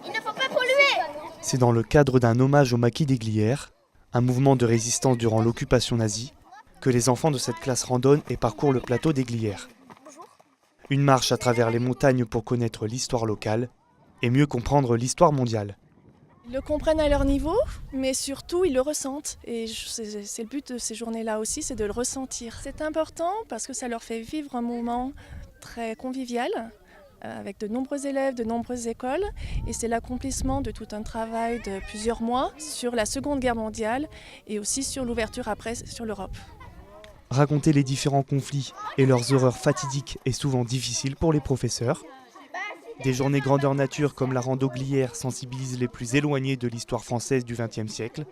Il ne faut pas polluer. C'est dans le cadre d'un hommage au maquis des Glières, un mouvement de résistance durant l'occupation nazie, que les enfants de cette classe randonnent et parcourent le plateau des Glières. Une marche à travers les montagnes pour connaître l'histoire locale et mieux comprendre l'histoire mondiale. Ils le comprennent à leur niveau, mais surtout ils le ressentent. Et c'est le but de ces journées-là aussi, c'est de le ressentir. C'est important parce que ça leur fait vivre un moment très convivial, avec de nombreux élèves, de nombreuses écoles. Et c'est l'accomplissement de tout un travail de plusieurs mois sur la Seconde Guerre mondiale et aussi sur l'ouverture après sur l'Europe. Raconter les différents conflits et leurs horreurs fatidiques est souvent difficile pour les professeurs. Des journées grandeur nature comme la rando Glières sensibilisent les plus éloignés de l'histoire française du XXe siècle.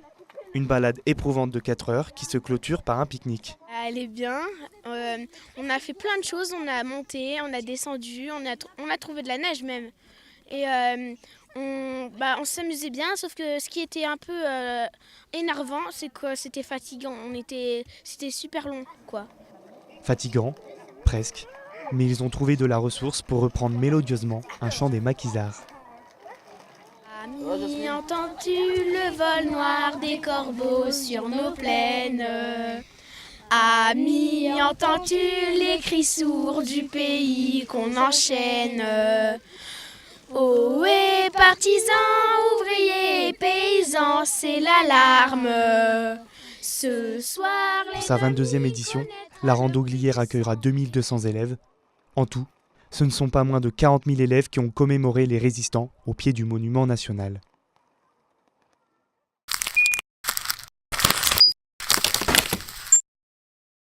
Une balade éprouvante de 4 heures qui se clôture par un pique-nique. Elle est bien, on a fait plein de choses, on a monté, on a descendu, on a trouvé de la neige même. Et on s'amusait bien, sauf que ce qui était un peu énervant, c'est que c'était fatigant, c'était super long, quoi. Fatigant, presque, mais ils ont trouvé de la ressource pour reprendre mélodieusement un chant des maquisards. Ami, entends-tu le vol noir des corbeaux sur nos plaines? Ami, entends-tu les cris sourds du pays qu'on enchaîne? Ohé, partisans, ouvriers, paysans, c'est l'alarme. Ce soir, Pour sa 22e édition, la rando Glières accueillera 2200 élèves. En tout, ce ne sont pas moins de 40 000 élèves qui ont commémoré les résistants au pied du monument national.